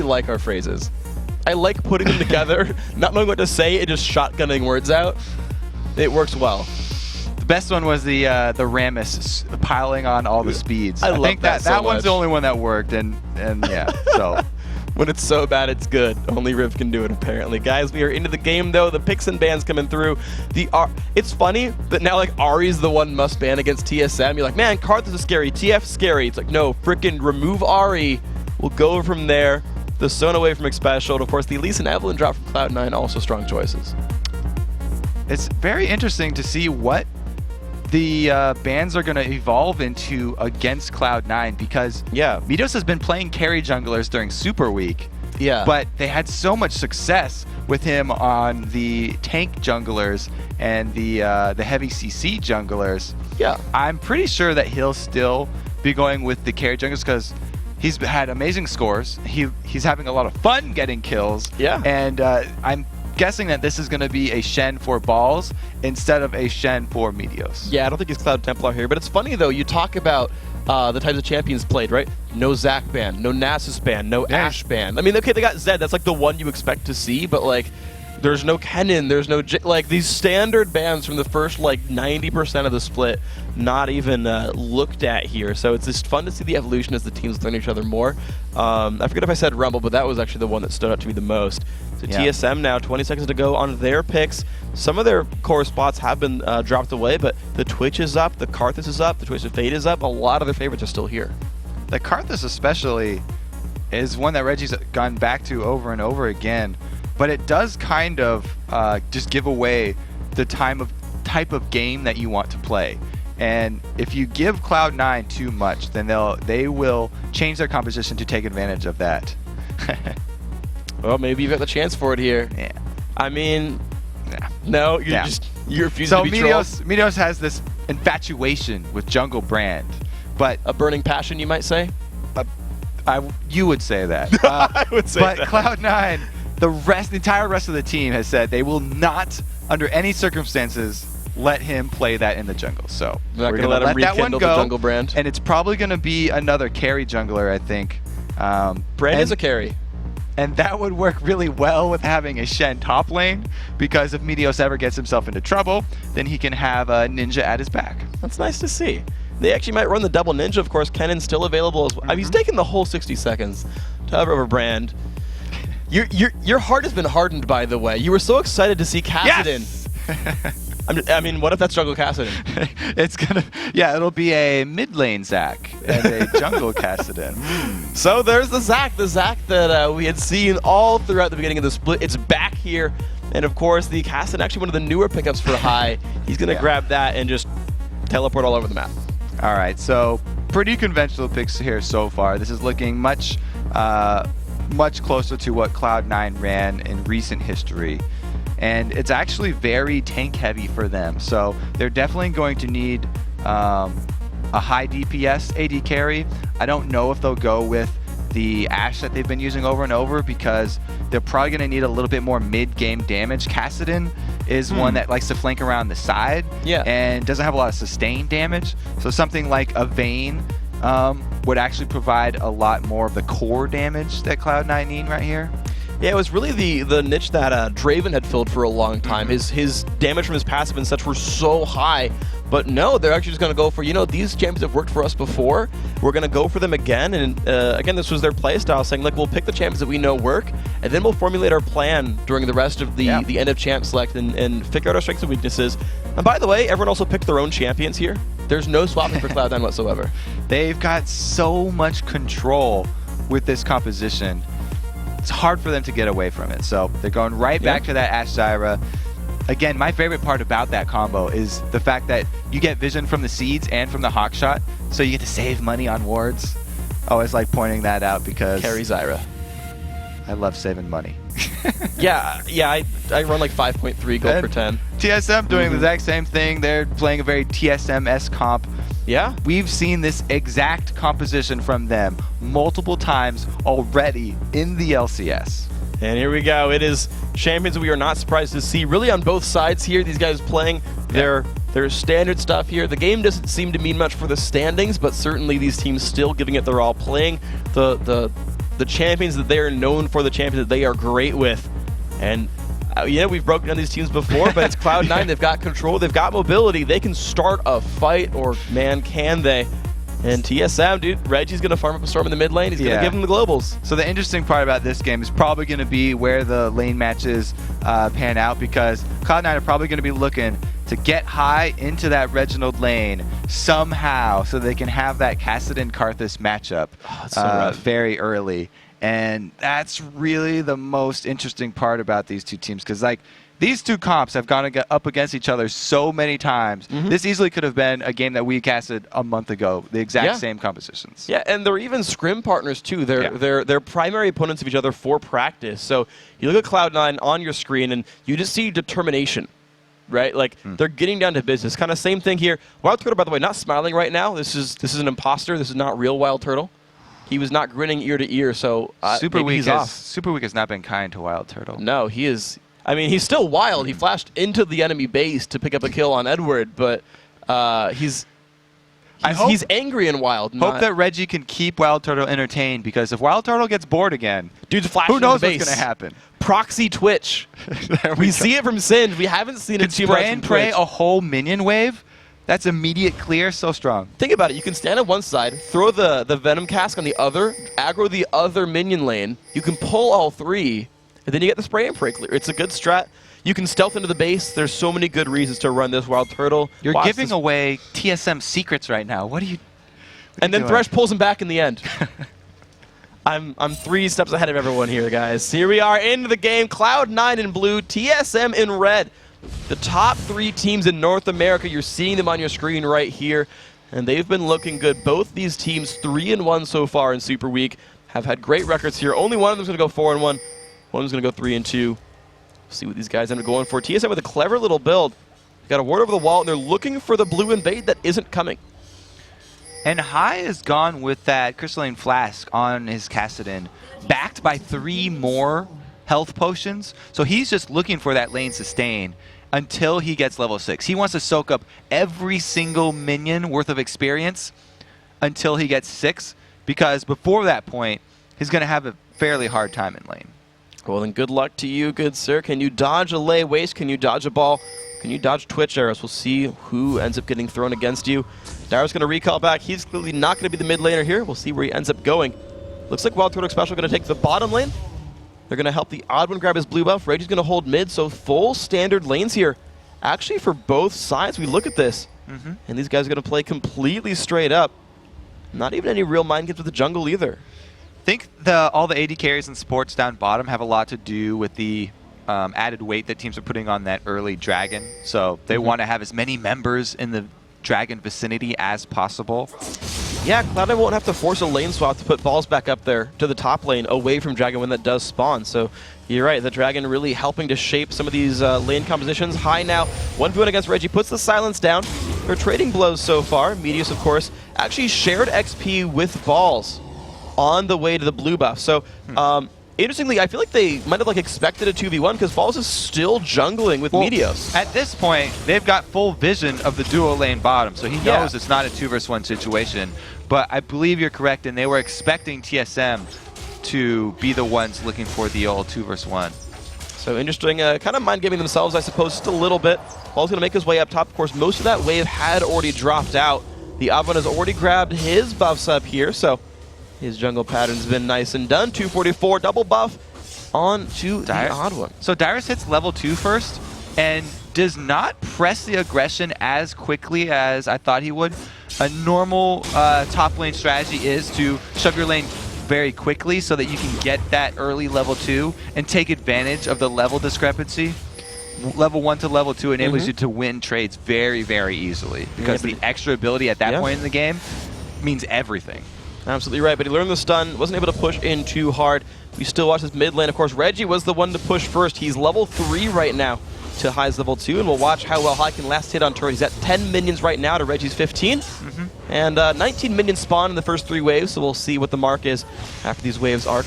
like our phrases. I like putting them together, not knowing what to say, and just shotgunning words out. It works well. The best one was the Rammus piling on all the speeds. I think that one's the only one that worked, and yeah, so. When it's so bad, it's good. Only Riv can do it, apparently. Guys, we are into the game, though. The picks and bans coming through. It's funny that now, like, Ari's the one must ban against TSM. You're like, man, Karthus is scary. TF's scary. It's like, no, frickin' remove Ari. We'll go from there. The Sona away from Xpecial. Of course, the Elise and Evelyn drop from Cloud9. Also strong choices. It's very interesting to see what the bans are going to evolve into against Cloud9 because Meteos has been playing carry junglers during Super Week, but they had so much success with him on the tank junglers and the heavy CC junglers. Yeah, I'm pretty sure that he'll still be going with the carry junglers because he's had amazing scores. He's having a lot of fun getting kills. Yeah, and I'm guessing that this is going to be a Shen for balls instead of a Shen for Meteos. Yeah, I don't think he's Cloud Templar here, but it's funny though, you talk about the types of champions played, right? No Zac ban, no Nasus ban, no Ashe ban. I mean, okay, they got Zed, that's like the one you expect to see, but like, there's no Kennen, there's no like these standard bans from the first like 90% of the split, not even looked at here. So it's just fun to see the evolution as the teams learn each other more. I forget if I said Rumble, but that was actually the one that stood out to me the most. So TSM now, 20 seconds to go on their picks. Some of their core spots have been dropped away, but the Twitch is up, the Karthus is up, the Twisted Fate is up. A lot of their favorites are still here. The Karthus especially is one that Reggie's gone back to over and over again. But it does kind of just give away the type of game that you want to play. And if you give Cloud9 too much, then they will change their composition to take advantage of that. Well, maybe you've got the chance for it here. Yeah. I mean, no, you refuse to be trolled. Meteos has this infatuation with jungle brand, but a burning passion, you might say. You would say that. I would say that. But Cloud9. The entire rest of the team has said they will not, under any circumstances, let him play that in the jungle. So we're going to let him rekindle the jungle brand. And it's probably going to be another carry jungler, I think. Brand is a carry. And that would work really well with having a Shen top lane, because if Meteos ever gets himself into trouble, then he can have a Ninja at his back. That's nice to see. They actually might run the double Ninja, of course. Kennen's still available as well. He's taken the whole 60 seconds to hover over brand. Your heart has been hardened, by the way. You were so excited to see Kassadin. Yes! I mean, what if that's jungle Kassadin? It'll be a mid lane Zac and a jungle Kassadin. So there's the Zac that we had seen all throughout the beginning of the split. It's back here, and of course the Kassadin, actually one of the newer pickups for high. He's gonna grab that and just teleport all over the map. All right, so pretty conventional picks here so far. This is looking much closer to what Cloud9 ran in recent history. And it's actually very tank heavy for them. So they're definitely going to need a high DPS AD carry. I don't know if they'll go with the Ashe that they've been using over and over, because they're probably going to need a little bit more mid-game damage. Kassadin is one that likes to flank around the side and doesn't have a lot of sustained damage. So something like a Vayne would actually provide a lot more of the core damage that Cloud9 need right here. Yeah, it was really the niche that Draven had filled for a long time. His damage from his passive and such were so high, but no, they're actually just going to go for, these champions have worked for us before. We're going to go for them again, and again, this was their playstyle, saying, like, we'll pick the champions that we know work, and then we'll formulate our plan during the rest of the end of champ select and figure out our strengths and weaknesses. And by the way, everyone also picked their own champions here. There's no swapping for Cloud9 whatsoever. They've got so much control with this composition. It's hard for them to get away from it. So they're going right back to that Ashe Zyra. Again, my favorite part about that combo is the fact that you get vision from the seeds and from the hawk shot, so you get to save money on wards. I always like pointing that out because carry Zyra. I love saving money. I run like 5.3 gold per 10. TSM doing the exact same thing. They're playing a very TSM-esque comp. Yeah. We've seen this exact composition from them multiple times already in the LCS. And here we go. It is champions we are not surprised to see really on both sides here. These guys playing their standard stuff here. The game doesn't seem to mean much for the standings, but certainly these teams still giving it their all, playing the the champions that they are known for, the champions that they are great with. And yeah, we've broken down these teams before, but it's Cloud9. Yeah. They've got control, they've got mobility, they can start a fight, or man, can they? And TSM, dude, Reggie's going to farm up a storm in the mid lane. He's going to give him the globals. So the interesting part about this game is probably going to be where the lane matches pan out, because Cloud9 are probably going to be looking to get high into that Reginald lane somehow so they can have that Kassadin-Karthus matchup very early. And that's really the most interesting part about these two teams, because like these two comps have gone up against each other so many times. This easily could have been a game that we casted a month ago, the exact same compositions. Yeah, and they're even scrim partners too. They're primary opponents of each other for practice. So you look at Cloud9 on your screen and you just see determination, right? Like they're getting down to business. Kind of same thing here. WildTurtle, by the way, not smiling right now. This is an imposter. This is not real WildTurtle. He was not grinning ear to ear, so Super Weak has not been kind to WildTurtle. No, he is. I mean, he's still wild. He flashed into the enemy base to pick up a kill on Edward, but he's angry and wild. Hope that Reggie can keep WildTurtle entertained, because if WildTurtle gets bored again, dude's flashing who knows the base. What's going to happen? Proxy Twitch. we see it from Singe. We haven't seen it too much spray and pray a whole minion wave. That's immediate clear, so strong. Think about it. You can stand on one side, throw the Venom Cask on the other, aggro the other minion lane. You can pull all three, and then you get the spray and pray clear. It's a good strat. You can stealth into the base. There's so many good reasons to run this WildTurtle. You're giving away TSM secrets right now. What are you And then Thresh pulls him back in the end. I'm 3 steps ahead of everyone here, guys. Here we are into the game. Cloud9 in blue, TSM in red. The top 3 teams in North America, you're seeing them on your screen right here, and they've been looking good. Both these teams 3-1 so far in Super Week, have had great records here. Only one of them's going to go 4-1. One's going to go 3-2. See what these guys end up going for. TSM with a clever little build. Got a ward over the wall, and they're looking for the blue invade that isn't coming. And High has gone with that Crystalline Flask on his Kassadin, backed by 3 more health potions. So he's just looking for that lane sustain until he gets level 6. He wants to soak up every single minion worth of experience until he gets 6, because before that point, he's going to have a fairly hard time in lane. Well, then good luck to you, good sir. Can you dodge a lay waste? Can you dodge a ball? Can you dodge Twitch arrows? We'll see who ends up getting thrown against you. Dyrus going to recall back. He's clearly not going to be the mid laner here. We'll see where he ends up going. Looks like WildTurtle Xpecial going to take the bottom lane. They're going to help TheOddOne grab his blue buff. Reggie's going to hold mid, so full standard lanes here. Actually, for both sides, we look at this. And these guys are going to play completely straight up. Not even any real mind games with the jungle either. I think all the AD carries and supports down bottom have a lot to do with the added weight that teams are putting on that early dragon. So they want to have as many members in the dragon vicinity as possible. Yeah, Cloud9 won't have to force a lane swap to put balls back up there to the top lane away from Dragon when that does spawn. So you're right, the Dragon really helping to shape some of these lane compositions. High now, 1v1 against Reggie, puts the silence down. They're trading blows so far. Meteos, of course, actually shared XP with balls on the way to the blue buff. So interestingly, I feel like they might have expected a 2v1 because Balls is still jungling with Meteos. At this point, they've got full vision of the duo lane bottom, so he knows it's not a 2v1 situation. But I believe you're correct, and they were expecting TSM to be the ones looking for the old 2v1. So interesting, kind of mind-gaming themselves, I suppose, just a little bit. Ball's going to make his way up top. Of course, most of that wave had already dropped out. TheOddOne has already grabbed his buffs up here, so his jungle pattern's been nice and done. 244, double buff on to TheOddOne. So Dyrus hits level 2 first and does not press the aggression as quickly as I thought he would. A normal top lane strategy is to shove your lane very quickly so that you can get that early level 2 and take advantage of the level discrepancy. Level 1 to level 2 enables you to win trades very, very easily, because the extra ability at that point in the game means everything. Absolutely right, but he learned the stun, wasn't able to push in too hard. We still watch his mid lane. Of course, Reggie was the one to push first. He's level 3 right now to High's level 2, and we'll watch how well High can last hit on turret. He's at 10 minions right now to Reggie's 15, and 19 minions spawn in the first 3 waves, so we'll see what the mark is after these waves are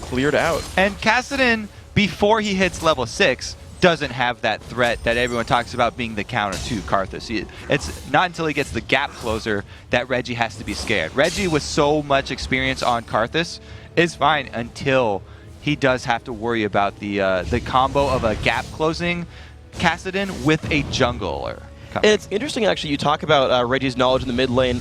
cleared out. And Kassadin, before he hits level 6, doesn't have that threat that everyone talks about being the counter to Karthus. It's not until he gets the gap closer that Reggie has to be scared. Reggie, with so much experience on Karthus, is fine until he does have to worry about the combo of a gap closing Kassadin with a jungler. And it's interesting, actually, you talk about Reggie's knowledge in the mid lane.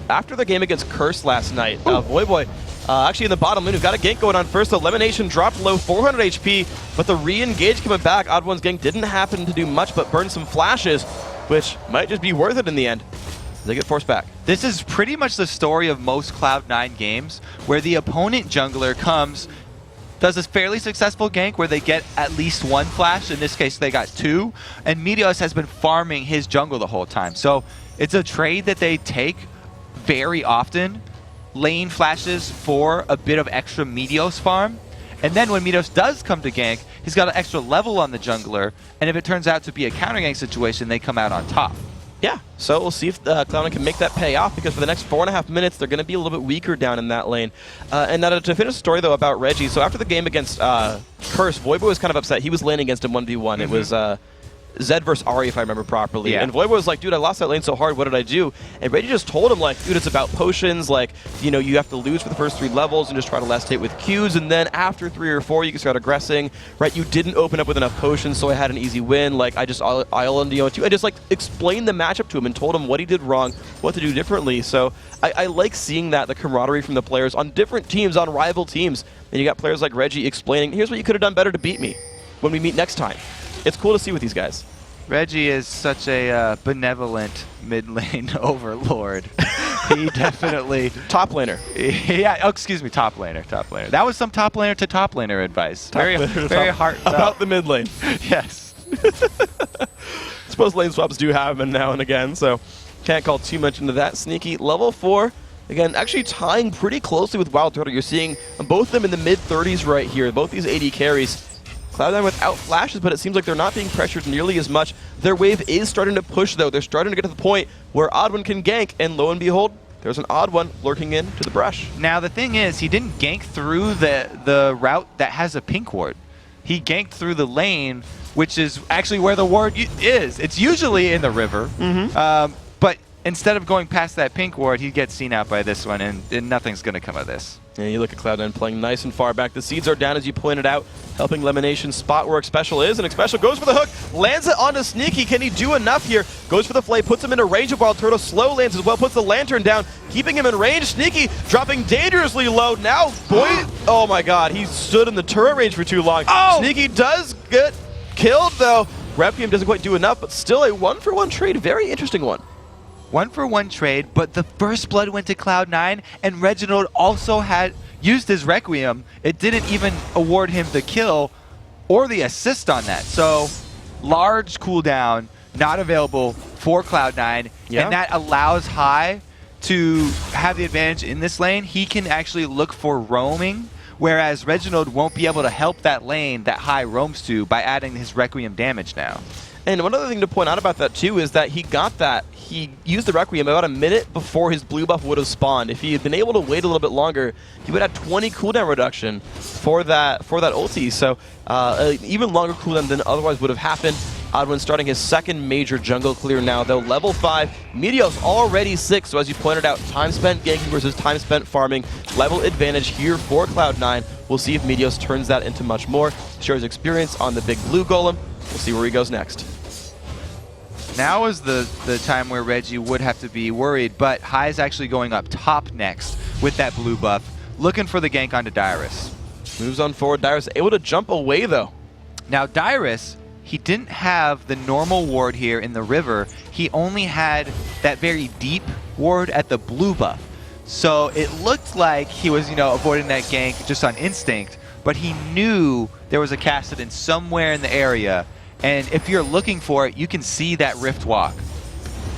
After the game against Curse last night, Voyboy, actually in the bottom lane, we've got a gank going on first. The LemonNation dropped low, 400 HP, but the re-engage coming back, OddOne's gank didn't happen to do much but burn some flashes, which might just be worth it in the end. They get forced back. This is pretty much the story of most Cloud9 games, where the opponent jungler comes, does this fairly successful gank where they get at least one flash. In this case, they got two. And Meteos has been farming his jungle the whole time. So it's a trade that they take very often. Lane flashes for a bit of extra Meteos farm. And then when Meteos does come to gank, he's got an extra level on the jungler. And if it turns out to be a counter gank situation, they come out on top. Yeah, so we'll see if Cloud9 can make that pay off, because for the next 4.5 minutes, they're going to be a little bit weaker down in that lane. And now to finish the story, though, about Reggie, so after the game against Curse, Voyboy was kind of upset. He was laning against him 1v1. It was Zed versus Ari, if I remember properly. Yeah. And Voyboy was like, dude, I lost that lane so hard, what did I do? And Reggie just told him, like, dude, it's about potions, like, you know, you have to lose for the first 3 levels and just try to last hit with Qs, and then after 3 or 4, you can start aggressing, right? You didn't open up with enough potions, so I had an easy win, like, I just islanded you on 2. I just, like, explained the matchup to him and told him what he did wrong, what to do differently. So I like seeing that, the camaraderie from the players on different teams, on rival teams. And you got players like Reggie explaining, here's what you could have done better to beat me when we meet next time. It's cool to see with these guys. Reggie is such a benevolent mid lane overlord. He definitely top laner. Yeah. Oh, excuse me. Top laner. Top laner. That was some top laner to top laner advice. Very heartfelt about the mid lane. Yes. I suppose lane swaps do happen now and again, so can't call too much into that. Sneaky level 4. Again, actually tying pretty closely with WildTurtle. You're seeing both of them in the mid-30s right here. Both these AD carries. Cloud9 without flashes, but it seems like they're not being pressured nearly as much. Their wave is starting to push, though. They're starting to get to the point where OddOne can gank, and lo and behold, there's an OddOne lurking into the brush. Now, the thing is, he didn't gank through the route that has a pink ward. He ganked through the lane, which is actually where the ward is. It's usually in the river, but instead of going past that pink ward, he gets seen out by this one, and nothing's going to come of this. Yeah, you look at Cloud9 playing nice and far back. The seeds are down, as you pointed out, helping LemonNation spot where Xpecial is, and Xpecial goes for the hook, lands it onto Sneaky. Can he do enough here? Goes for the flay, puts him into range of WildTurtle, slow lands as well, puts the lantern down, keeping him in range. Sneaky dropping dangerously low. Now, boy, oh my god, he stood in the turret range for too long. Oh! Sneaky does get killed, though. Requiem doesn't quite do enough, but still a 1-for-1 trade. Very interesting one. 1-for-1 trade, but the first blood went to Cloud9, and Reginald also had used his Requiem. It didn't even award him the kill or the assist on that. So large cooldown, not available for Cloud9, and that allows High to have the advantage in this lane. He can actually look for roaming, whereas Reginald won't be able to help that lane that High roams to by adding his Requiem damage now. And one other thing to point out about that, too, is that he got that. He used the Requiem about a minute before his blue buff would have spawned. If he had been able to wait a little bit longer, he would have 20 cooldown reduction for that ulti. So even longer cooldown than otherwise would have happened. OddOne starting his second major jungle clear now, though. Level 5, Meteos already 6. So as you pointed out, time spent ganking versus time spent farming. Level advantage here for Cloud9. We'll see if Meteos turns that into much more. Shares experience on the big blue golem. We'll see where he goes next. Now is the time where Reggie would have to be worried, but High is actually going up top next with that blue buff, looking for the gank onto Dyrus. Moves on forward. Dyrus able to jump away, though. Now Dyrus, he didn't have the normal ward here in the river. He only had that very deep ward at the blue buff. So it looked like he was, avoiding that gank just on instinct, but he knew there was a Kassadin somewhere in the area. And if you're looking for it, you can see that Rift Walk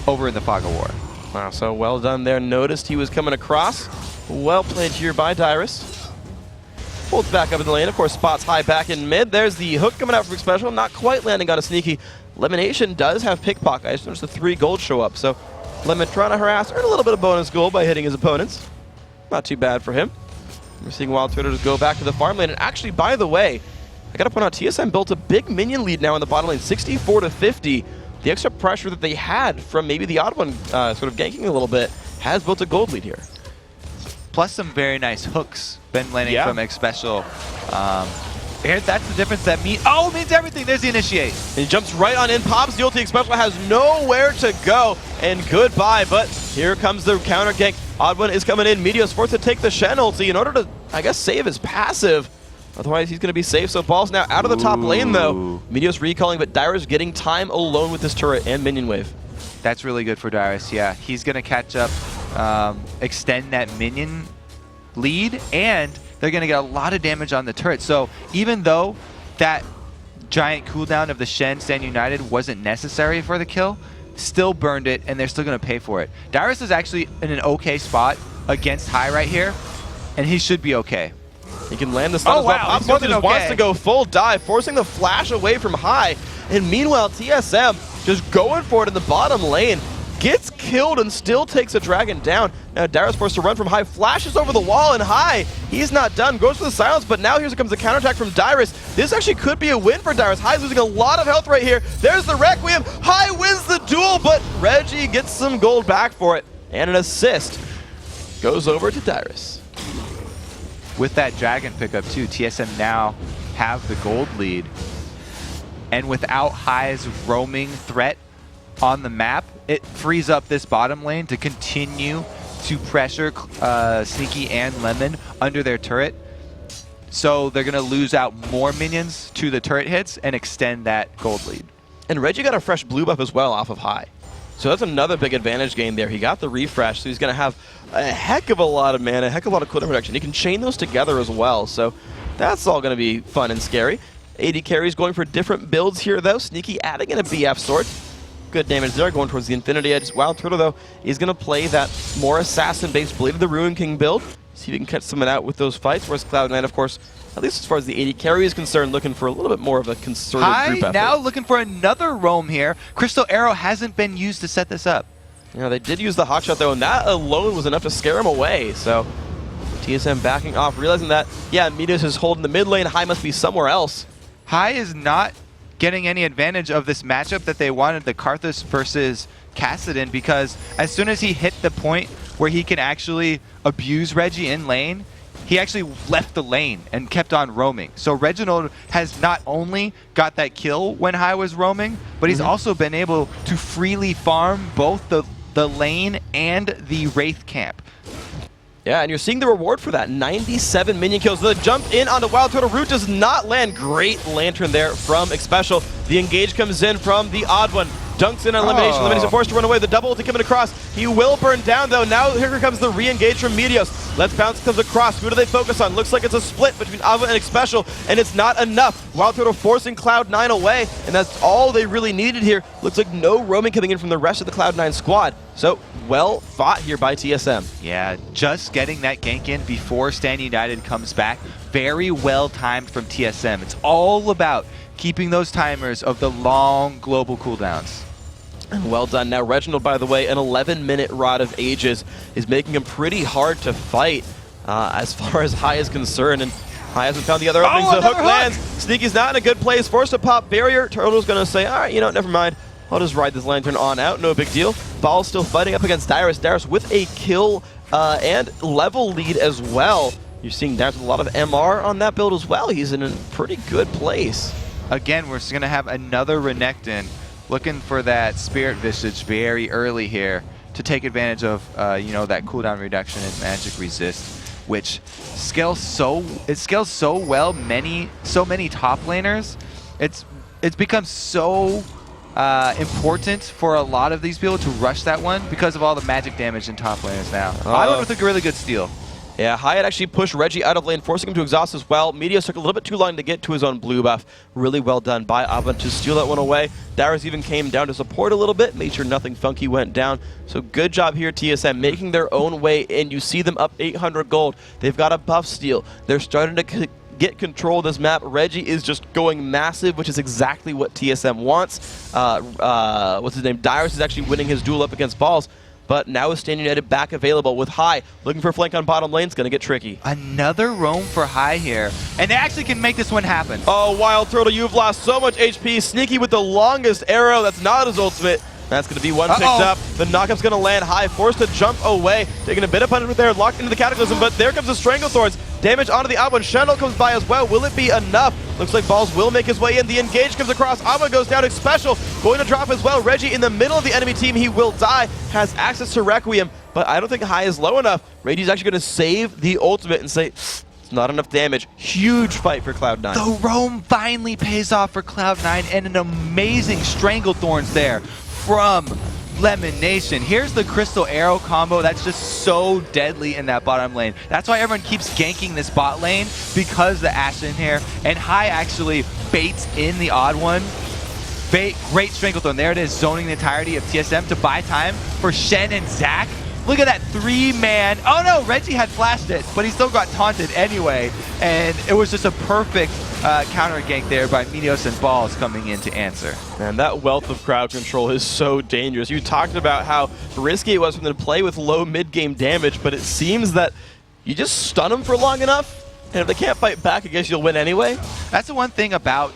over in the Fog of War. Wow, so well done there. Noticed he was coming across. Well played here by Dyrus. Holds back up in the lane. Of course, spots High back in mid. There's the hook coming out from Xpecial. Not quite landing on a Sneaky. LemonNation does have pickpocket. I just noticed the 3 gold show up. So Lemon trying to harass, earn a little bit of bonus gold by hitting his opponents. Not too bad for him. We're seeing WildTurtle just go back to the farm lane. And actually, by the way, I gotta point out, TSM built a big minion lead now in the bottom lane, 64-50. The extra pressure that they had from maybe the TheOddOne sort of ganking a little bit has built a gold lead here. plus some very nice hooks been landing Yeah. from Xpecial. That's the difference that means everything. There's the initiate. And he jumps right on in, pops the ulti. Xpecial has nowhere to go, and goodbye. But here comes the counter gank. OddOne is coming in. Meteos forced to take the Shen ulti in order to, I guess, save his passive. Otherwise, he's going to be safe. So Ball's now out of the top lane, though. Meteos recalling, but Dyrus getting time alone with this turret and minion wave. That's really good for Dyrus, yeah. He's going to catch up, extend that minion lead, and they're going to get a lot of damage on the turret. So even though that giant cooldown of the Shen Stand United wasn't necessary for the kill, still burned it, and they're still going to pay for it. Dyrus is actually in an okay spot against High right here, and he should be okay. He can land the stun as well. Wow, Pops just wants to go full dive, forcing the flash away from High. And meanwhile, TSM just going for it in the bottom lane. Gets killed and still takes a dragon down. Now Dyrus forced to run from High, flashes over the wall, and High, he's not done. Goes for the silence, but now here comes the counterattack from Dyrus. This actually could be a win for Dyrus. High's losing a lot of health right here. There's the Requiem. High wins the duel, but Reggie gets some gold back for it. And an assist goes over to Dyrus. With that dragon pickup too, TSM now have the gold lead. And without High's roaming threat on the map, it frees up this bottom lane to continue to pressure Sneaky and Lemon under their turret. So they're going to lose out more minions to the turret hits and extend that gold lead. And Reggie got a fresh blue buff as well off of High. So that's another big advantage gain there. He got the refresh, so he's going to have a heck of a lot of mana, a heck of a lot of cooldown reduction. He can chain those together as well, so that's all going to be fun and scary. AD carries going for different builds here, though. Sneaky adding in a BF sword. Good damage there, going towards the Infinity Edge. WildTurtle, though, is going to play that more assassin-based Blade of the Ruin King build. See if he can catch someone out with those fights, whereas Cloud9, of course, at least as far as the AD carry is concerned, looking for a little bit more of a concerted group effort. Now looking for another roam here. Crystal Arrow hasn't been used to set this up. Yeah, they did use the hotshot, though, and that alone was enough to scare him away. So TSM backing off, realizing that, yeah, Meteos is holding the mid lane. High must be somewhere else. High is not getting any advantage of this matchup that they wanted, the Karthus versus Kassadin, because as soon as he hit the point where he can actually abuse Reggie in lane, he actually left the lane and kept on roaming. So Reginald has not only got that kill when High was roaming, but he's also been able to freely farm both the lane and the Wraith camp. Yeah, and you're seeing the reward for that. 97 minion kills. The jump in onto WildTurtle. Root does not land. Great Lantern there from Xpecial. The engage comes in from TheOddOne. Dunks in on LemonNation. LemonNation forced to run away. The double ulti coming across. He will burn down, though. Now here comes the re-engage from Meteos. Let's Bounce comes across. Who do they focus on? Looks like it's a split between OddOne and Xpecial, and it's not enough. WildTurtle forcing Cloud9 away, and that's all they really needed here. Looks like no roaming coming in from the rest of the Cloud9 squad. So, well fought here by TSM. Yeah, just getting that gank in before Stand United comes back. Very well timed from TSM. It's all about keeping those timers of the long global cooldowns. And well done. Now Reginald, by the way, an 11-minute Rod of Ages is making him pretty hard to fight as far as High is concerned. And High hasn't found the other openings. The hook lands. Sneaky's not in a good place. Forced to pop barrier. Turtle's going to say, all right, you know, never mind. I'll just ride this Lantern on out. No big deal. Ball's still fighting up against Dyrus. Dyrus with a kill and level lead as well. You're seeing Dyrus with a lot of MR on that build as well. He's in a pretty good place. Again, we're going to have another Renekton looking for that Spirit Visage very early here to take advantage of, you know, that cooldown reduction and magic resist, which scales so well. So many top laners. It's become so important for a lot of these people to rush that one because of all the magic damage in top laners now. I went with a really good steal. Yeah, High had actually pushed Reggie out of lane, forcing him to exhaust as well. Meteos took a little bit too long to get to his own blue buff. Really well done by OddOne to steal that one away. Dyrus even came down to support a little bit, made sure nothing funky went down. So good job here, TSM, making their own way in. You see them up 800 gold. They've got a buff steal. They're starting to get control of this map. Reggie is just going massive, which is exactly what TSM wants. What's his name? Dyrus is actually winning his duel up against Balls. But now is Stand United back available with High. Looking for a flank on bottom lane. It's going to get tricky. Another roam for High here. And they actually can make this one happen. Oh, WildTurtle, you've lost so much HP. Sneaky with the longest arrow. That's not his ultimate. That's going to be one picked up. The knockup's going to land high, forced to jump away. Taking a bit of punishment there, locked into the Cataclysm, but there comes the Stranglethorns. Damage onto the OddOne. Reginald comes by as well. Will it be enough? Looks like Balls will make his way in. The engage comes across. OddOne goes down. Xpecial going to drop as well. Reggie in the middle of the enemy team. He will die. Has access to Requiem, but I don't think high is low enough. Reggie's actually going to save the ultimate and say, it's not enough damage. Huge fight for Cloud9. The roam finally pays off for Cloud9 and an amazing Stranglethorns there from LemonNation. Here's the Crystal Arrow combo that's just so deadly in that bottom lane. That's why everyone keeps ganking this bot lane, because the Ashe in here. And High actually baits in the OddOne. Great Stranglethorn. There it is, zoning the entirety of TSM to buy time for Shen and Zach. Look at that 3-man. Oh no, Reggie had flashed it, but he still got taunted anyway. And it was just a perfect counter gank there by Meteos and Balls coming in to answer. Man, that wealth of crowd control is so dangerous. You talked about how risky it was for them to play with low mid-game damage, but it seems that you just stun them for long enough, and if they can't fight back, I guess you'll win anyway. That's the one thing about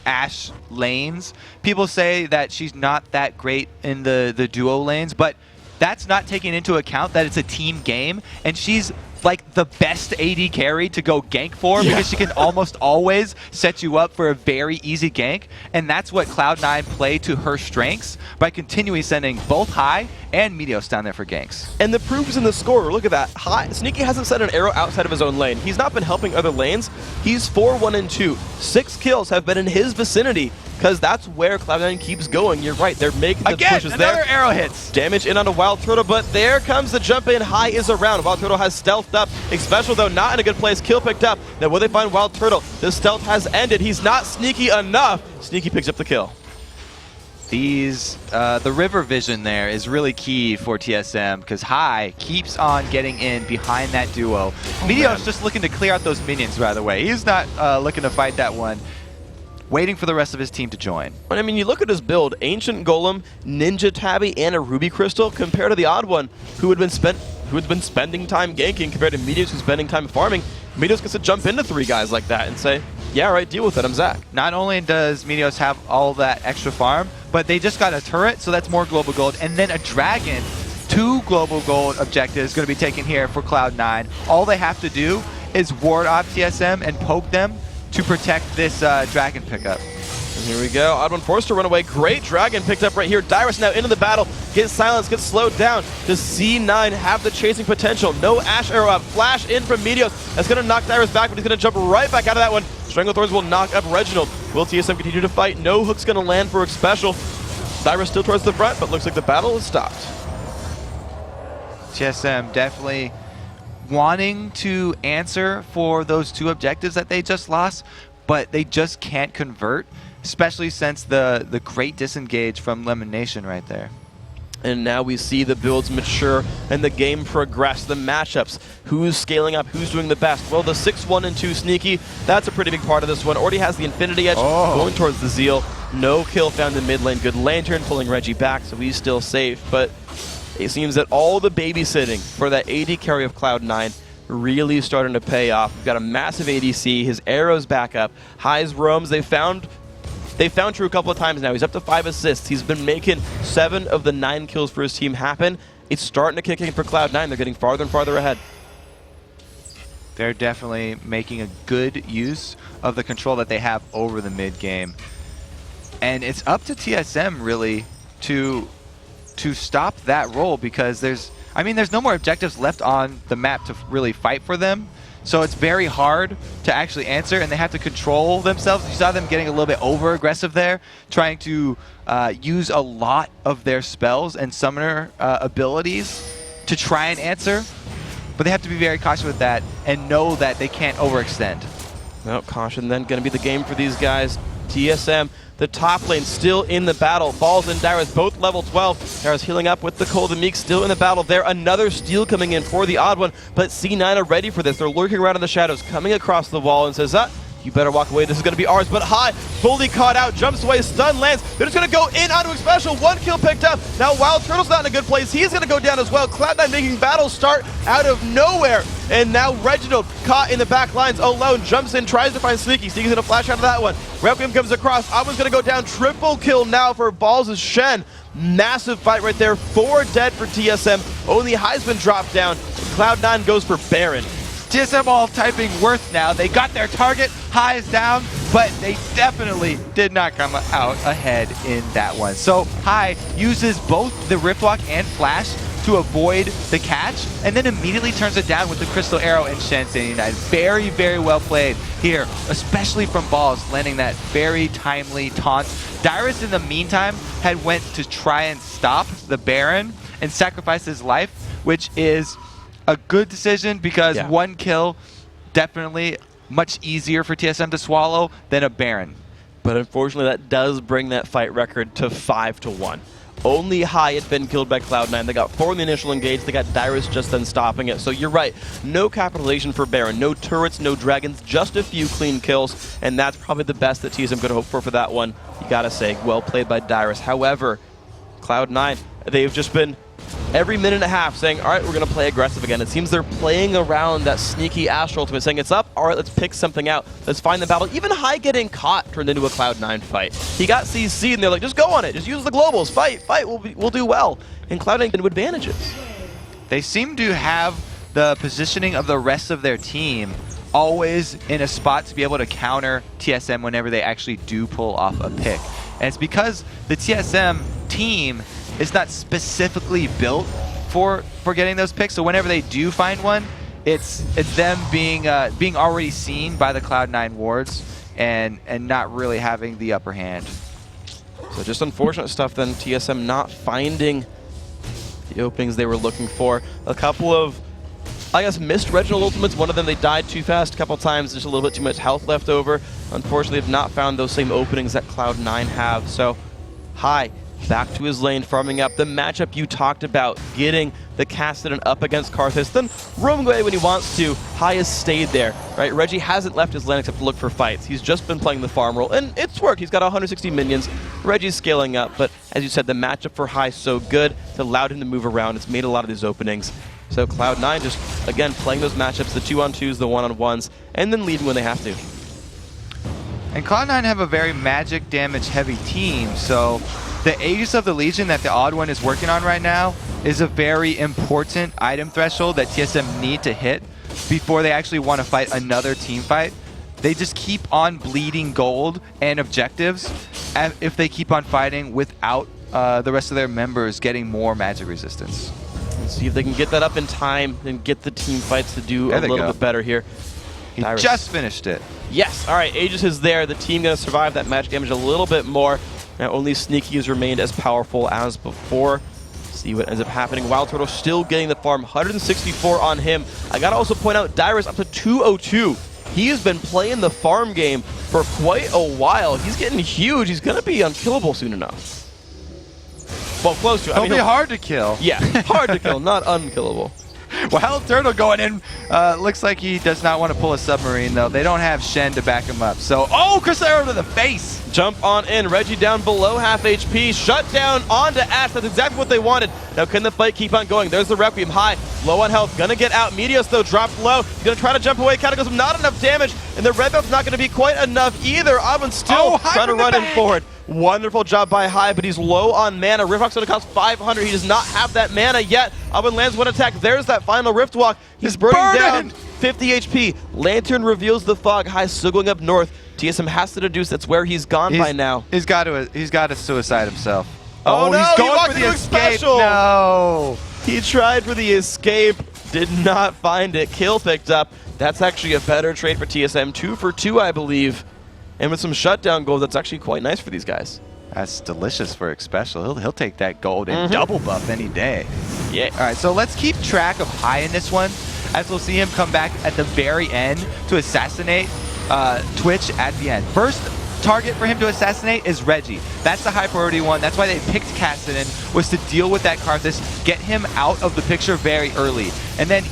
Ashe lanes. People say that she's not that great in the duo lanes, but that's not taking into account that it's a team game, and she's like the best AD carry to go gank for, because she can almost always set you up for a very easy gank, and that's what Cloud9 play to her strengths by continually sending both High and Meteos down there for ganks. And the proof is in the score. Look at that. Sneaky hasn't set an arrow outside of his own lane. He's not been helping other lanes. He's 4-1-2. 6 kills have been in his vicinity, because that's where Cloud9 keeps going. You're right, they're making the pushes there. Another arrow hits. Damage in onto WildTurtle, but there comes the jump in. High is around. WildTurtle has stealthed up. Xpecial, though, not in a good place. Kill picked up. Now will they find WildTurtle? The stealth has ended. He's not sneaky enough. Sneaky picks up the kill. The river vision there is really key for TSM, because High keeps on getting in behind that duo. Meteos just looking to clear out those minions, by the way. He's not looking to fight that one. Waiting for the rest of his team to join. I mean, you look at his build, Ancient Golem, Ninja Tabby, and a Ruby Crystal, compared to the OddOne, who had been spending time ganking, compared to Meteos, who's spending time farming. Meteos gets to jump into 3 guys like that and say, yeah, right, deal with it, I'm Zach. Not only does Meteos have all that extra farm, but they just got a turret, so that's more global gold, and then a dragon. 2 global gold objectives going to be taken here for Cloud9. All they have to do is ward off TSM and poke them to protect this dragon pickup. And here we go. OddOne forced to run away. Great dragon picked up right here. Dyrus now into the battle. Gets silenced, gets slowed down. Does C9 have the chasing potential? No Ashe arrow up. Flash in from Meteos. That's going to knock Dyrus back, but he's going to jump right back out of that one. Stranglethorns will knock up Reginald. Will TSM continue to fight? No hook's going to land for Xpecial. Dyrus still towards the front, but looks like the battle is stopped. TSM definitely wanting to answer for those 2 objectives that they just lost, but they just can't convert, especially since the great disengage from LemonNation right there. And now we see the builds mature and the game progress, the matchups. Who's scaling up? Who's doing the best? Well, the 6-1-2 Sneaky, that's a pretty big part of this one. Already has the Infinity Edge going towards the Zeal. No kill found in mid lane. Good Lantern pulling Reggie back, so he's still safe. But it seems that all the babysitting for that AD carry of Cloud9 really starting to pay off. We've got a massive ADC. His arrows back up. High's roams. They found True a couple of times now. He's up to 5 assists. He's been making 7 of the 9 kills for his team happen. It's starting to kick in for Cloud9. They're getting farther and farther ahead. They're definitely making a good use of the control that they have over the mid game. And it's up to TSM really to stop that role, because there's no more objectives left on the map to really fight for them. So it's very hard to actually answer, and they have to control themselves. You saw them getting a little bit over-aggressive there, trying to use a lot of their spells and summoner abilities to try and answer. But they have to be very cautious with that and know that they can't overextend. No, caution then going to be the game for these guys. TSM, the top lane, still in the battle. Balls and Dyrus both level 12. Dyrus healing up with the Cold and Meek, still in the battle there. Another steal coming in for the OddOne, but C9 are ready for this. They're lurking around in the shadows, coming across the wall and says, You better walk away. This is going to be ours. But High, fully caught out, jumps away, stun lands. They're just going to go in onto Xpecial. 1 kill picked up. Now WildTurtle's not in a good place. He's going to go down as well. Cloud9 making battle start out of nowhere. And now Reginald, caught in the back lines alone, jumps in, tries to find Sneaky. Sneaky's going to flash out of that one. Requiem comes across. Owen's going to go down. Triple kill now for Balls' Shen. Massive fight right there. 4 dead for TSM. Only High's been dropped down. Cloud9 goes for Baron. TSM all typing worth now. They got their target, High is down, but they definitely did not come out ahead in that one. So High uses both the Riftwalk and Flash to avoid the catch, and then immediately turns it down with the Crystal Arrow and Shen standing denied. Very, very well played here, especially from Balls, landing that very timely taunt. Dyrus, in the meantime, had went to try and stop the Baron and sacrifice his life, which is a good decision because 1 kill, definitely much easier for TSM to swallow than a Baron. But unfortunately, that does bring that fight record to 5-1. Only High had been killed by Cloud9. They got 4 in the initial engage. They got Dyrus just then stopping it. So you're right. No capitalization for Baron. No turrets, no dragons, just a few clean kills. And that's probably the best that TSM could hope for that one. You gotta say, well played by Dyrus. However, Cloud9, they've just been every minute and a half saying, all right, we're going to play aggressive again. It seems they're playing around that sneaky Astral Ultimate, saying it's up, all right, let's pick something out. Let's find the battle. Even High getting caught turned into a Cloud9 fight. He got CC, and they're like, just go on it. Just use the globals. Fight, we'll do well. And Cloud9 did with advantages. They seem to have the positioning of the rest of their team always in a spot to be able to counter TSM whenever they actually do pull off a pick. And it's because the TSM team is not specifically built for getting those picks. So whenever they do find one, it's them being already seen by the Cloud9 wards and not really having the upper hand. So just unfortunate stuff then. TSM not finding the openings they were looking for. A couple of, I guess, missed Reginald ultimates. One of them, they died too fast a couple times. Just a little bit too much health left over. Unfortunately, they've not found those same openings that Cloud9 have. So High back to his lane, farming up. The matchup you talked about, getting the Cassidy up against Karthus, then roaming away when he wants to. High has stayed there, right? Reggie hasn't left his lane except to look for fights. He's just been playing the farm role, and it's worked. He's got 160 minions. Reggie's scaling up, but as you said, the matchup for High is so good. It's allowed him to move around. It's made a lot of these openings. So Cloud9 just, again, playing those matchups, the 2-on-2s, the 1-on-1s, and then leaving when they have to. And Cloud9 have a very magic damage heavy team, so the Aegis of the Legion that TheOddOne is working on right now is a very important item threshold that TSM need to hit before they actually want to fight another team fight. They just keep on bleeding gold and objectives if they keep on fighting without the rest of their members getting more magic resistance. Let's see if they can get that up in time and get the team fights to do a little bit better here. He just finished it. Yes, all right, Aegis is there. The team going to survive that magic damage a little bit more. Now only Sneaky has remained as powerful as before. See what ends up happening. WildTurtle still getting the farm, 164 on him. I gotta also point out Dyrus up to 202. He has been playing the farm game for quite a while. He's getting huge. He's gonna be unkillable soon enough. Well, close to it. He'll be hard to kill. Yeah, hard to kill, not unkillable. WildTurtle going in. Looks like he does not want to pull a submarine, though. They don't have Shen to back him up. So, oh, Crystal Arrow to the face. Jump on in. Reggie down below half HP. Shut down onto Ash. That's exactly what they wanted. Now, can the fight keep on going? There's the Requiem. High, low on health. Gonna get out. Meteos, though, dropped low. He's gonna try to jump away. Cataclysm, not enough damage. And the red buff's not gonna be quite enough either. Owen still trying to run him forward. Wonderful job by High, but he's low on mana. Riftwalk's going to cost 500. He does not have that mana yet. Owen lands one attack. There's that final Riftwalk. He's burning down 50 HP. Lantern reveals the fog. High still going up north. TSM has to deduce that's where he's gone by now. He's got to suicide himself. Oh no, he's going for the escape. Xpecial. No. He tried for the escape. Did not find it. Kill picked up. That's actually a better trade for TSM. 2 for 2, I believe. And with some shutdown gold, that's actually quite nice for these guys. That's delicious for Xpecial. He'll take that gold and double buff any day. Yeah. All right, so let's keep track of High in this one, as we'll see him come back at the very end to assassinate Twitch at the end. First target for him to assassinate is Reggie. That's the high priority one. That's why they picked Cassidy, was to deal with that Karthus, get him out of the picture very early. And then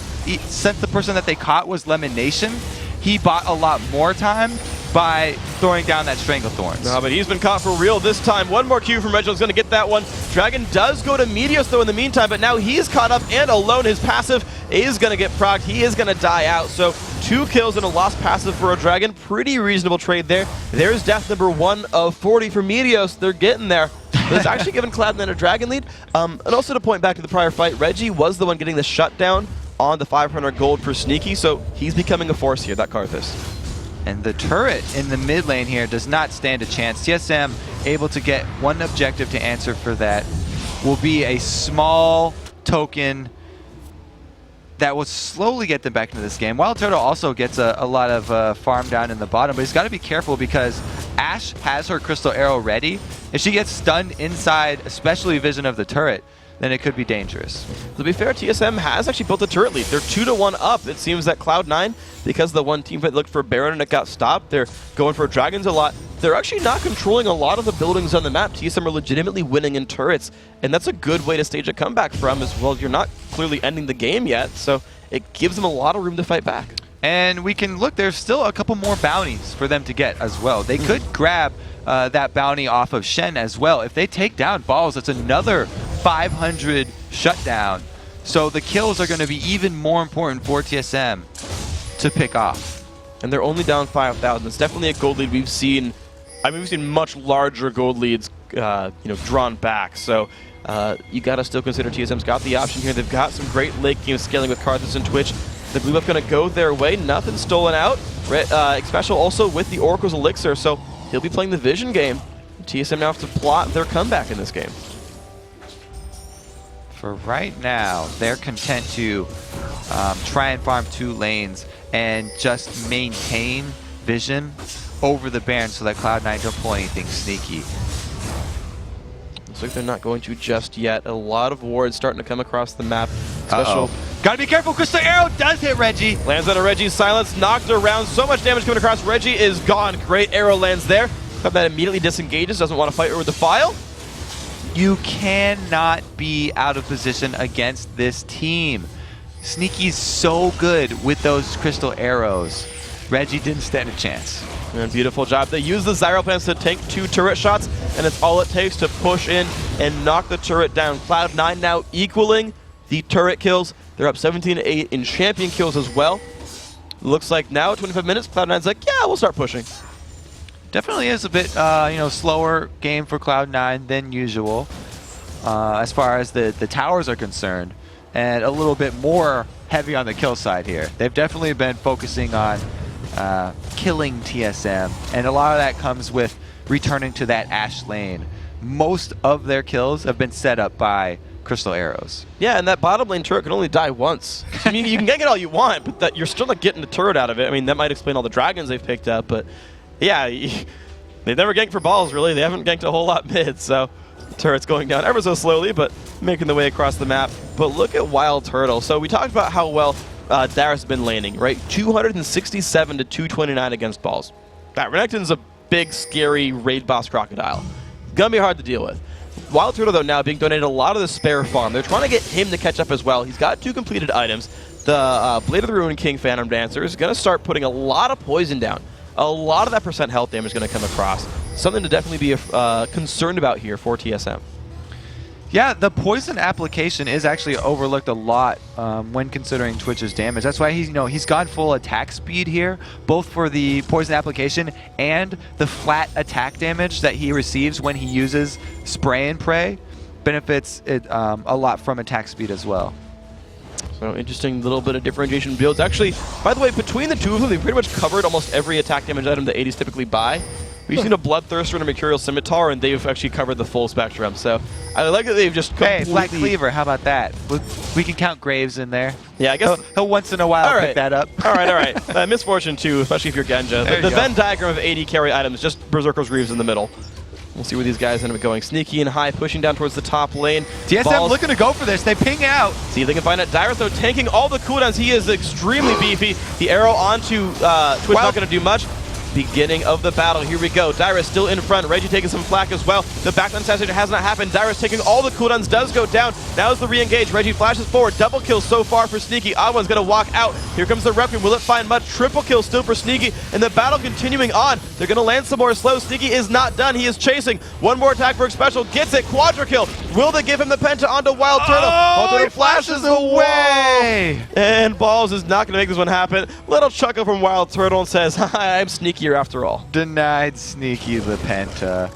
since the person that they caught was LemonNation, he bought a lot more time by throwing down that Stranglethorns. No, but he's been caught for real this time. One more Q from Reginald's going to get that one. Dragon does go to Meteos, though, in the meantime, but now he's caught up and alone. His passive is going to get procced. He is going to die out. So 2 kills and a lost passive for a Dragon. Pretty reasonable trade there. There's death number 1 of 40 for Meteos. They're getting there. It's actually given Cloud9 a Dragon lead. And also to point back to the prior fight, Reggie was the one getting the shutdown on the 500 gold for Sneaky, so he's becoming a force here, that Karthus. And the turret in the mid lane here does not stand a chance. TSM able to get one objective to answer for that. Will be a small token that will slowly get them back into this game. WildTurtle also gets a lot of farm down in the bottom, but he's got to be careful because Ashe has her Crystal Arrow ready. If she gets stunned inside, especially vision of the turret, then it could be dangerous. To be fair, TSM has actually built a turret lead. They're 2-1 up. It seems that Cloud9, because the one team fight looked for Baron and it got stopped, they're going for Dragons a lot. They're actually not controlling a lot of the buildings on the map. TSM are legitimately winning in turrets, and that's a good way to stage a comeback from as well. You're not clearly ending the game yet, so it gives them a lot of room to fight back. And we can look, there's still a couple more bounties for them to get as well. They could grab that bounty off of Shen as well. If they take down Balls, it's another 500 shutdown. So the kills are going to be even more important for TSM to pick off. And they're only down 5,000. It's definitely a gold lead we've seen. I mean, we've seen much larger gold leads, drawn back. So you got to still consider TSM's got the option here. They've got some great late game scaling with Karthus and Twitch. The blue buff going to go their way. Nothing stolen out. Xpecial also with the Oracle's Elixir, so he'll be playing the Vision game. TSM now have to plot their comeback in this game. For right now, they're content to try and farm 2 lanes and just maintain Vision over the Baron so that Cloud9 don't pull anything sneaky. Looks like they're not going to just yet. A lot of wards starting to come across the map. Xpecial. Gotta be careful, Crystal Arrow does hit Reggie. Lands on a Reggie's silence, knocked around. So much damage coming across. Reggie is gone. Great arrow lands there. That immediately disengages, doesn't want to fight over the file. You cannot be out of position against this team. Sneaky's so good with those crystal arrows. Reggie didn't stand a chance. And beautiful job. They use the Zyro plans to tank 2 turret shots, and it's all it takes to push in and knock the turret down. Cloud9 now equaling the turret kills. They're up 17-8 in champion kills as well. Looks like now at 25 minutes, Cloud9's like, yeah, we'll start pushing. Definitely is a bit, slower game for Cloud9 than usual, as far as the towers are concerned, and a little bit more heavy on the kill side here. They've definitely been focusing on killing TSM, and a lot of that comes with returning to that Ashe lane. Most of their kills have been set up by crystal arrows. Yeah, and that bottom lane turret can only die once. I mean, you can get all you want, but that you're still not getting the turret out of it. I mean, that might explain all the dragons they've picked up, but yeah, they've never ganked for balls, really. They haven't ganked a whole lot mid, so the turret's going down ever so slowly, but making the way across the map. But look at WildTurtle. So we talked about how well Dyrus has been laning, right? 267 to 229 against balls. That Renekton's a big, scary raid boss crocodile. Gonna be hard to deal with. WildTurtle, though, now being donated a lot of the spare farm. They're trying to get him to catch up as well. He's got 2 completed items. The Blade of the Ruin King Phantom Dancer is going to start putting a lot of poison down. A lot of that % health damage is going to come across. Something to definitely be concerned about here for TSM. Yeah, the poison application is actually overlooked a lot when considering Twitch's damage. That's why he's gone full attack speed here, both for the poison application and the flat attack damage that he receives when he uses spray and pray. Benefits it a lot from attack speed as well. So interesting little bit of differentiation builds. Actually, by the way, between the two of them, they've pretty much covered almost every attack damage item that 80s typically buy. We've seen a Bloodthirster and a Mercurial Scimitar, and they've actually covered the full spectrum. So I like that they've just completely... Hey, Black Cleaver, how about that? We can count Graves in there. Yeah, I guess... He'll once in a while pick that up. All right. Misfortune, too, especially if you're Genja. The Venn diagram of 80 carry items, just Berserker's Greaves in the middle. We'll see where these guys end up going. Sneaky and high, pushing down towards the top lane. TSM looking to go for this. They ping out. See if they can find it. Dyrus, though, tanking all the cooldowns. He is extremely beefy. The arrow onto Twitch not going to do much. beginning of the battle. Here we go. Dyrus still in front. Reggie taking some flak as well. The backline assassination has not happened. Dyrus taking all the cooldowns, does go down. Now is the re-engage. Reggie flashes forward. Double kill so far for Sneaky. OddOne's going to walk out. Here comes the Requiem. Will it find much? Triple kill still for Sneaky. And the battle continuing on. They're going to land some more slow. Sneaky is not done. He is chasing. One more attack for Xpecial. Gets it. Quadra kill. Will they give him the penta onto WildTurtle? WildTurtle He flashes away. And Balls is not going to make this one happen. Little chuckle from WildTurtle and says, hi, I'm sneakier after all. Denied Sneaky the penta.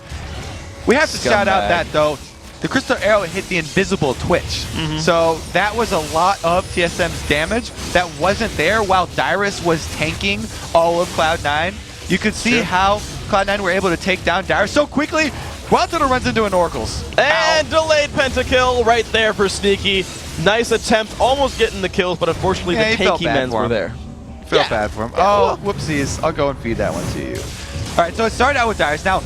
We have to shout out that, though, the Crystal Arrow hit the invisible Twitch. So that was a lot of TSM's damage that wasn't there while Dyrus was tanking all of Cloud9. You could see how Cloud9 were able to take down Dyrus so quickly. WildTurtle runs into an Oracles. And delayed pentakill right there for Sneaky. Nice attempt, almost getting the kills, but unfortunately the tanky men were there. Felt bad for him. Oh, whoopsies. I'll go and feed that one to you. All right, so it started out with Dyrus. Now,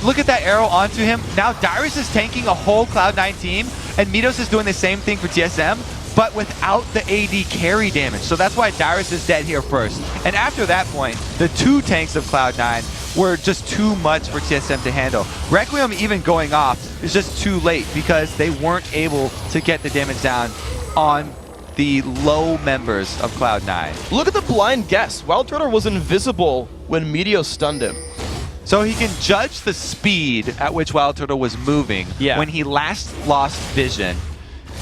look at that arrow onto him. Now Dyrus is tanking a whole Cloud9 team, and Meteos is doing the same thing for TSM, but without the AD carry damage. So that's why Dyrus is dead here first. And after that point, the two tanks of Cloud9 were just too much for TSM to handle. Requiem even going off is just too late because they weren't able to get the damage down on the low members of Cloud9. Look at the blind guess. WildTurtle was invisible when Meteos stunned him. So he can judge the speed at which WildTurtle was moving when he last lost vision.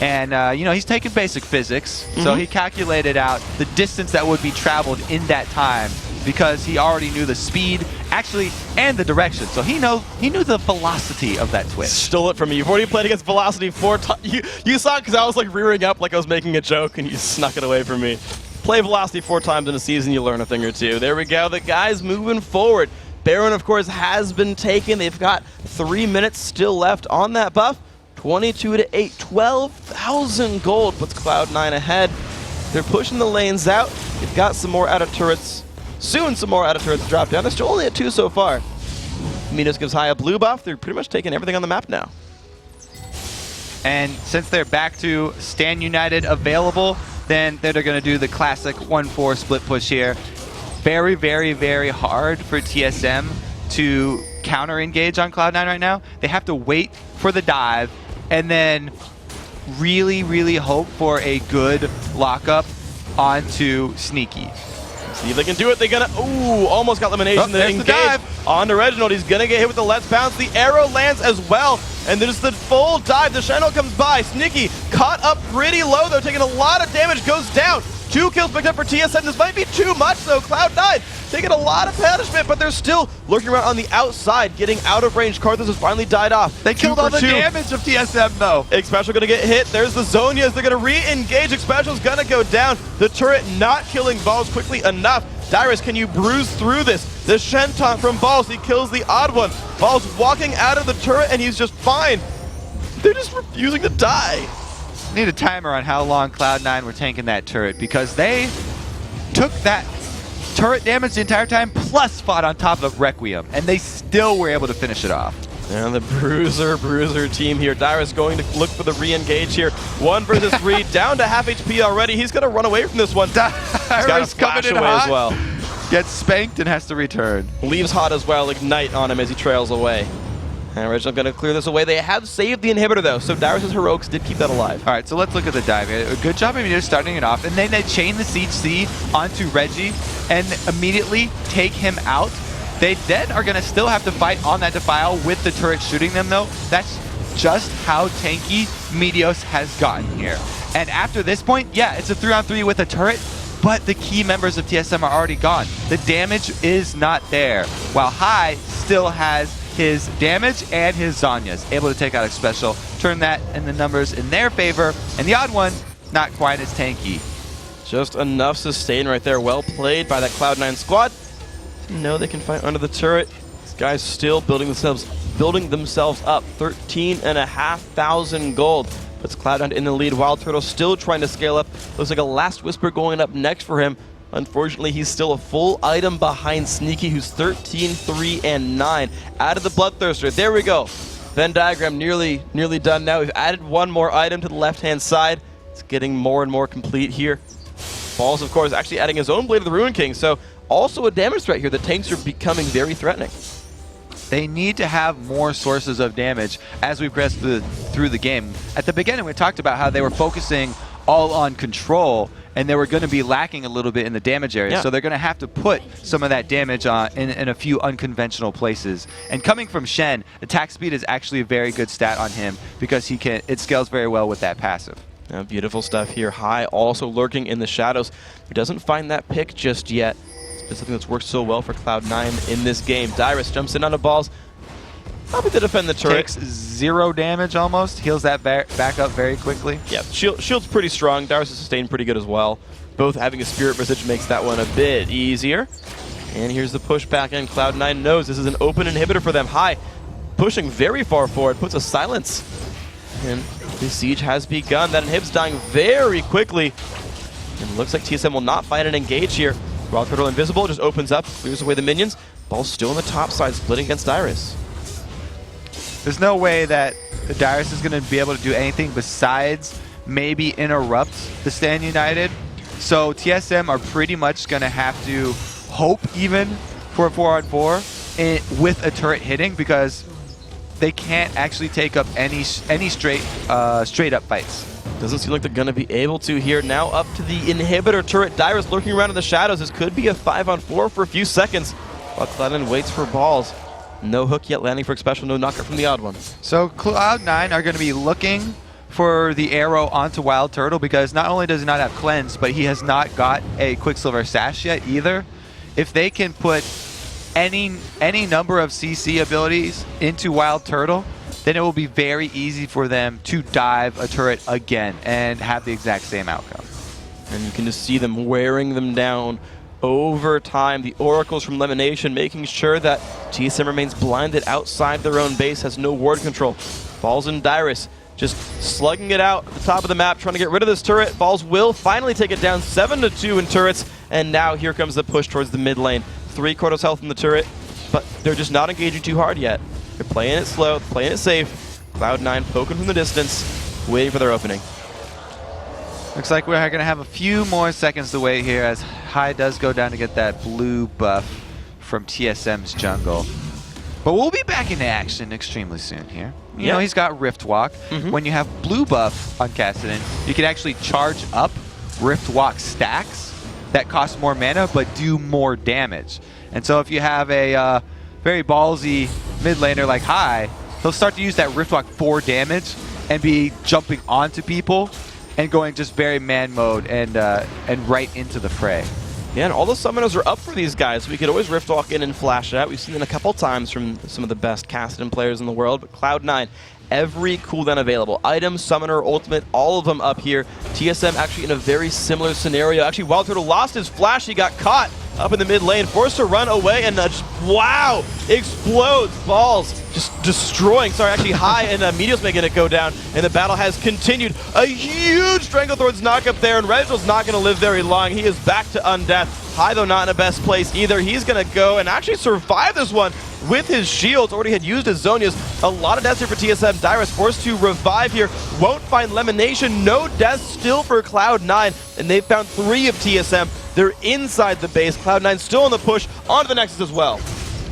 And, you know, he's taking basic physics, so he calculated out the distance that would be traveled in that time because he already knew the speed, actually, and the direction. So he knew the velocity of that twitch. Stole it from me. You've already played against Velocity 4 times. You saw it because I was like rearing up like I was making a joke, and you snuck it away from me. Play Velocity 4 times in a season, you learn a thing or two. There we go. The guys moving forward. Baron, of course, has been taken. They've got 3 minutes still left on that buff. 22-8, 12,000 gold puts Cloud9 ahead. They're pushing the lanes out. They've got some more out of turrets. Soon some more out of turrets drop down. They're still only at 2 so far. Meteos gives High a blue buff. They're pretty much taking everything on the map now. And since they're back to Stand United available, then they're going to do the classic 1-4 split push here. Very, very, very hard for TSM to counter-engage on Cloud9 right now. They have to wait for the dive and then really, really hope for a good lockup onto Sneaky. See if they can do it. They're gonna, ooh, almost got LemonNation to engage. Dive. On to Reginald. He's gonna get hit with the Let's Bounce. The arrow lands as well. And there's the full dive. The Reginald comes by. Sneaky caught up pretty low though, taking a lot of damage, goes down. 2 kills picked up for TSM. This might be too much though. Cloud9 taking a lot of punishment, but they're still lurking around on the outside, getting out of range. Karthus has finally died off. They killed all the damage of TSM though. Xpecial gonna get hit. There's the Zonias. They're gonna re-engage. Xpecial's gonna go down. The turret not killing Balls quickly enough. Dyrus, can you bruise through this? The Shen taunt from Balls. He kills the OddOne. Balls walking out of the turret and he's just fine. They're just refusing to die. Need a timer on how long Cloud9 were tanking that turret because they took that turret damage the entire time plus fought on top of Requiem and they still were able to finish it off. And the Bruiser team here. Dyrus going to look for the re-engage here. 1 versus 3, down to half HP already. He's going to run away from this one. Dyrus coming in away hot, as well. Gets spanked and has to return. Leaves hot as well. Ignite on him as he trails away. And Reginald going to clear this away. They have saved the inhibitor though, so Dyrus' heroics did keep that alive. All right, so let's look at the dive here. A good job of Meteos starting it off, and then they chain the Siege C onto Reggie and immediately take him out. They then are going to still have to fight on that Defile with the turret shooting them though. That's just how tanky Meteos has gotten here. And after this point, yeah, it's a 3-on-3 with a turret, but the key members of TSM are already gone. The damage is not there, while High still has his damage and his Zonias, able to take out Xpecial, turn that and the numbers in their favor, and the OddOne, not quite as tanky. Just enough sustain right there. Well played by that Cloud9 squad. You know they can fight under the turret. These guys still building themselves up. 13,500 gold. Puts Cloud9 in the lead. WildTurtle still trying to scale up. Looks like a Last Whisper going up next for him. Unfortunately, he's still a full item behind Sneaky, who's 13, 3, and 9. Out of the Bloodthirster. There we go. Venn diagram nearly done now. We've added one more item to the left-hand side. It's getting more and more complete here. Balls, of course, actually adding his own Blade of the Ruin King. So also a damage threat here. The tanks are becoming very threatening. They need to have more sources of damage as we progress through the game. At the beginning, we talked about how they were focusing all on control, and they were going to be lacking a little bit in the damage area. Yeah. So they're going to have to put some of that damage on in a few unconventional places. And coming from Shen, attack speed is actually a very good stat on him because it scales very well with that passive. Beautiful stuff here. High also lurking in the shadows. He doesn't find that pick just yet. It's something that's worked so well for Cloud9 in this game. Dyrus jumps in on the balls. Probably to defend the turret. Takes 0 damage almost. Heals that back up very quickly. Yeah, shield's pretty strong. Dyrus is sustained pretty good as well. Both having a Spirit Visage makes that one a bit easier. And here's the push back in. Cloud9 knows this is an open inhibitor for them. High pushing very far forward. Puts a silence. And the siege has begun. That inhib's dying very quickly. And it looks like TSM will not find an engage here. WildTurtle invisible just opens up, clears away the minions. Ball's still on the top side, splitting against Dyrus. There's no way that the Dyrus is going to be able to do anything besides maybe interrupt the Stand United. So TSM are pretty much going to have to hope even for a 4-on-4 with a turret hitting because they can't actually take up any straight up fights. Doesn't seem like they're going to be able to here. Now up to the inhibitor turret. Dyrus lurking around in the shadows. This could be a 5-on-4 for a few seconds while Cloud9 waits for balls. No hook yet landing for Xpecial. No knocker from TheOddOne. So Cloud9 are going to be looking for the arrow onto WildTurtle because not only does he not have cleanse, but he has not got a Quicksilver Sash yet either. If they can put any number of CC abilities into WildTurtle, then it will be very easy for them to dive a turret again and have the exact same outcome. And you can just see them wearing them down over time. The oracles from LemonNation making sure that TSM remains blinded outside their own base, has no ward control. Balls and Dyrus just slugging it out at the top of the map, trying to get rid of this turret. Balls will finally take it down 7-2 in turrets, and now here comes the push towards the mid lane. 3/4 health in the turret, but they're just not engaging too hard yet. They're playing it slow, playing it safe. Cloud9 poking from the distance, waiting for their opening. Looks like we're going to have a few more seconds to wait here as High does go down to get that blue buff from TSM's jungle. But we'll be back into action extremely soon here. You know, he's got Rift Walk. When you have blue buff on Kassadin, you can actually charge up Rift Walk stacks that cost more mana but do more damage. And so if you have a very ballsy mid laner like High, he'll start to use that Rift Walk for damage and be jumping onto people and going just very man mode and right into the fray. Yeah, and all the summoners are up for these guys. We could always Rift Walk in and flash it out. We've seen it a couple times from some of the best Kassadin players in the world, but Cloud9, every cooldown available. Item, summoner, ultimate, all of them up here. TSM actually in a very similar scenario. Actually, WildTurtle lost his flash. He got caught up in the mid lane, forced to run away, and wow, explodes. Balls just destroying. Sorry, actually High and Meteos making it go down, and the battle has continued. A huge Stranglethorn's knock up there, and Reginald's not going to live very long. He is back to undeath. High, though, not in the best place either. He's going to go and actually survive this one with his shields. Already had used his Zonias. A lot of deaths here for TSM. Dyrus forced to revive here. Won't find LemonNation. No deaths still for Cloud9. And they've found 3 of TSM. They're inside the base. Cloud9 still on the push. Onto the Nexus as well.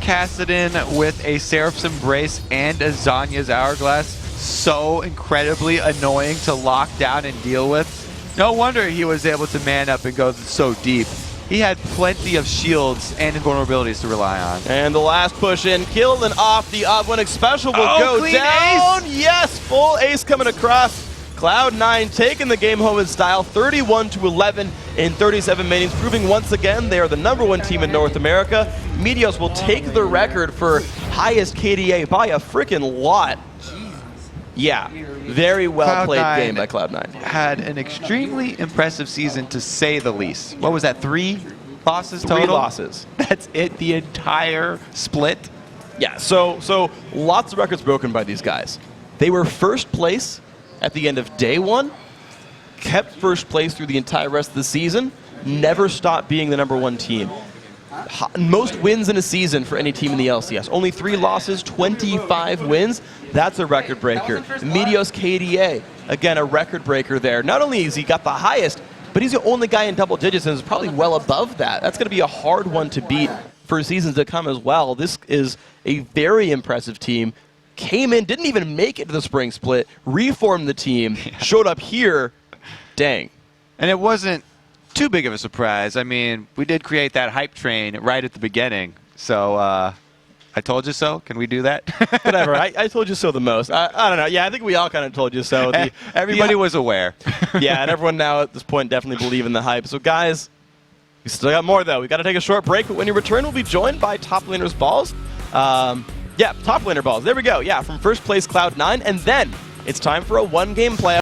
Kassadin with a Seraph's Embrace and a Zanya's Hourglass. So incredibly annoying to lock down and deal with. No wonder he was able to man up and go so deep. He had plenty of shields and invulnerabilities to rely on. And the last push in, killed and off. The TheOddOne Xpecial will go down. Ace. Yes, full ace coming across. Cloud9 taking the game home in style, 31-11 in 37 minutes, proving once again they are the #1 team in North America. Meteos will take the record for highest KDA by a freaking lot. Yeah, very well played game by Cloud9. Had an extremely impressive season to say the least. What was that, 3 losses total? 3 losses. That's it, the entire split? Yeah, so lots of records broken by these guys. They were first place at the end of day 1, kept first place through the entire rest of the season, never stopped being the #1 team. Most wins in a season for any team in the LCS. Only 3 losses, 25 wins. That's a record breaker. Meteos KDA, again, a record breaker there. Not only has he got the highest but he's the only guy in double digits and is probably well above that. That's going to be a hard one to beat for seasons to come as well. This is a very impressive team. Came in, didn't even make it to the spring split, reformed the team, showed up here. Dang. And it wasn't too big of a surprise. I mean, we did create that hype train right at the beginning. So, I told you so. Can we do that? Whatever. I told you so the most. I don't know. Yeah, I think we all kind of told you so. Everybody was aware. Yeah, and everyone now at this point definitely believe in the hype. So, guys, we still got more, though. We got to take a short break, but when you return, we'll be joined by top laners balls. Yeah, top laner balls. There we go. Yeah, from first place Cloud9, and then it's time for a one-game playoff.